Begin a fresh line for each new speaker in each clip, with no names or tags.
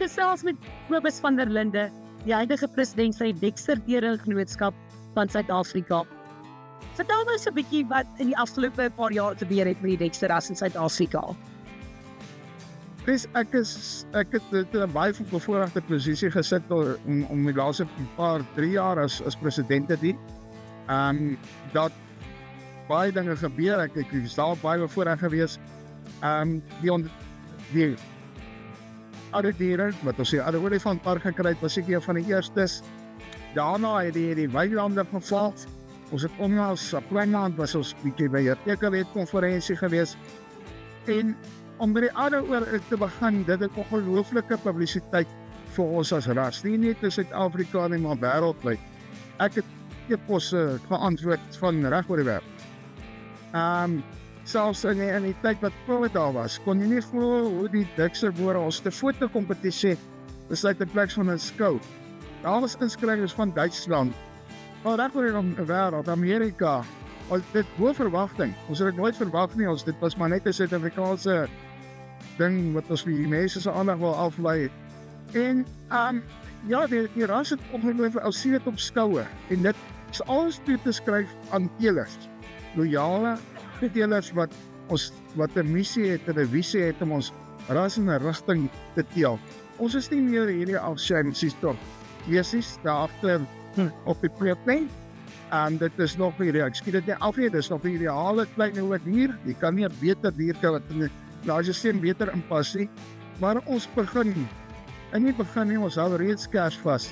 gesels met Kobus van der Linde, die huidige president van die Dexter Deringenootskap van Suid-Afrika. Vertel ons 'n bietjie wat in die afgelope paar jaar gebeur het met die Dexter Ras in Suid-Afrika.
Ek het in 'n baie bevoorregte posisie gesit om die laaste 3 jaar as president te dien. Dat baie dinge gebeur, ek is daar baie bevoorreg gewees. Die oude diere, wat ons sê, oude olifantpark gekry het, was ek een van die eerstes. Daarna het die weilande geval. Ons het onlangs op Kleinland was ons bietjie by 'n tekenwet-konferensie gewees. En om by die oude oor te begin, dit het ongelooflike publisiteit vir ons as ras. Nie net in Suid-Afrika nie, maar wêreldwyd. Ek het e-posse geantwoord van reg oor die wêreld. Selfs in die tyd wat COVID daar was, kon jy nie glo hoe die Dexter boere ons te fotokompetisie besluit in plek van 'n skou. Daar was inskrywings van Duitsland, reg oor die wêreld, Amerika. Dit bo verwagting. Ons het dit nooit verwag nie, dit was maar net 'n Suid-Afrikaanse ding wat ons die mense se aandag wil aflei. En die ras het ongelooflik al sien dit op skoue. En dit is alles toe te skryf aan teelers. Loyale teelers wat 'n missie het en 'n visie het om ons ras in 'n rigting te teel. Ons is nie meer hierdie afsynsies tot weesies daar agter op die plein. En dit is nog nie, ek skiet dit nie af nie, dit is nog die ideale klein oude dier. Jy kan nie 'n beter dier kan wat in die systeem beter inpas nie. Maar ons begin, in die begin nie, ons hou reeds kers vas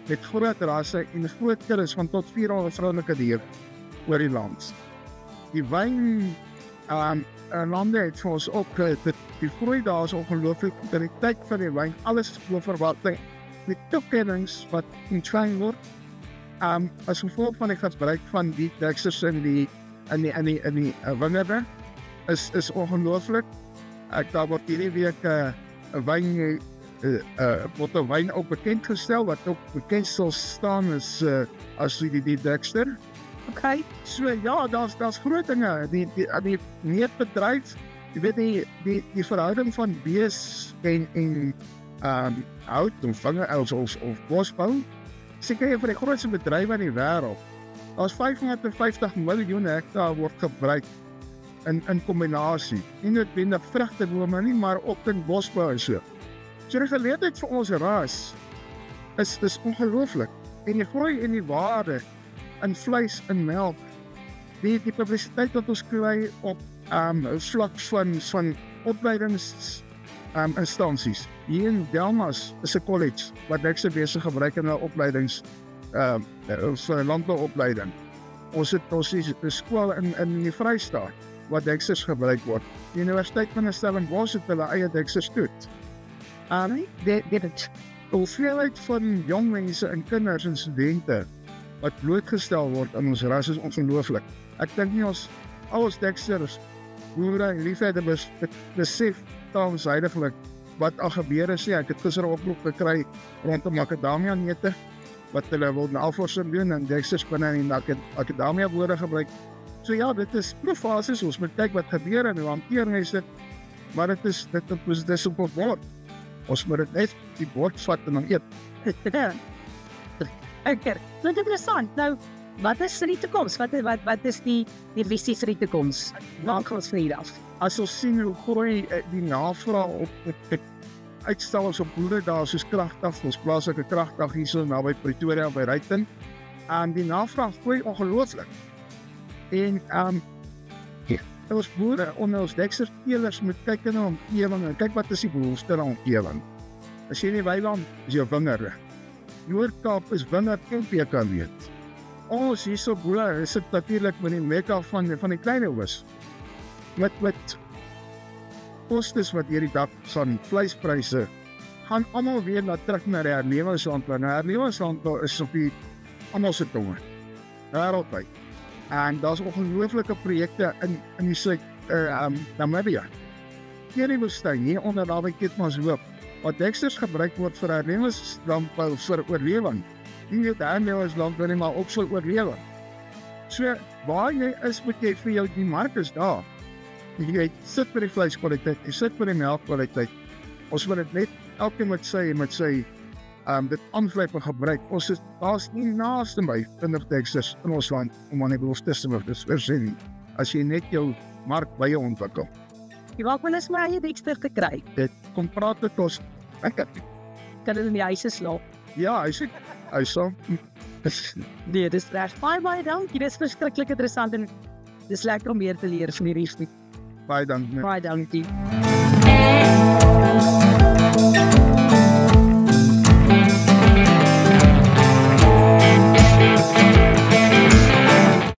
met groot rasse en groot kuddes van tot 400 vrouelike dier oor die land. Die wyn lande het vir ons ook, die groei daar is ongelooflik, in die tyd van die wyn, alles is bo verwagting, met toekennings wat ontvang word, as gevolg van die gebruik van die Dexters in die wingerde, is ongelooflik. Daar word hierdie week 'n wyn ook bekendgestel, wat ook bekend sal staan as die Dexter.
Okay.
So ja, daar's groot dinge. Die meetbedryf, jy weet die verhouding van bees en hout of vingerels of bosbou, seker een van die grootste bedrywe in die wêreld. Daar's 550 miljoen hektaar word gebruik in kombinasie. Nie noodwendig vrugtebome nie, maar ook in bosbou en so. So die geleentheid vir ons ras is ongelooflik. En die groei en die waarde in vleis en melk, die publisiteit wat ons kry op vlak van opleidingsinstansies. Hier in Delmas is 'n college wat Dexter besig gebruik in 'n opleidings vir landbouopleiding. Ons het 'n skool in die Vrystaat wat Dexters gebruik word. Die Universiteit van Stellenbosch het hulle eie Dexters toets. Die hoeveelheid van jong mense en kinders en studente wat blootgestel word aan ons ras is ongelooflik. Ek dink nie al ons Dexters, boere en liefhebbers besef tans huidiglik wat al gebeur is. Ek het gister 'n oproep gekry rondom macadamia neute wat hulle wil navorsing doen en Dexters binne in die macadamia boere gebruik. So ja, dit is proeffases, ons moet kyk wat gebeur en hoe hanteer mense dit, maar dit is op ons bord. Ons moet dit net die bord vat en dan eet.
Okay, dit is interessant. Nou, wat is vir die toekoms? Wat is die visie vir die toekoms? Wat gaan ons vir hier af?
As ons sien hoe groei die navraag op uitstallings op boere daar soos Kragdag, ons plaaslike Kragdag hier so naby Pretoria by Ruiten, en die navraag groei ongelooflik. En ons boere onder ons Dexter teelers moet kyk na omgewing en kyk wat is die behoefte aan omgewing. As jy in die weiland is jou wingerde. Noord-Kaap is wingerd en pekanweet. Ons hierso boere is dit natuurlik met die mekka van die klein oues. Met kostes wat hierdie dag van vleispryse gaan almal weer terug na die herlewingslandbou. Nou herlewingslandbou is op die almal se tonge wêreldwyd. En daar's ongelooflike projekte in die Namibia. Hier in die woestyn, hier onder daar by Keetmanshoop, wat Dexters gebruik word vir herlewingslandbou vir oorlewing. Nie net herlewingslandbou nie, maar ook vir oorlewing. So, waar jy is, moet jy vir jou, die mark is daar. Jy sit by die vleiskwaliteit, jy sit by die melkkwaliteit. Ons wil dit net elkeen met sy dit aanvleip en gebruik. Daar's nie naaste my kinderteksters in ons land om aan die beloftes te voorsien as jy net jou mark by jou ontwikkel.
Jy waak wel eens maar eie Dexter te kry.
Dit kom praat met ons.
Kan dit in die huise slaap?
Ja, hy sal.
Nee, dis reg. Baie dankie. Dis verskriklik interessant en dis lekker om meer te leer van hierdie.
Baie dankie.
Baie dankie.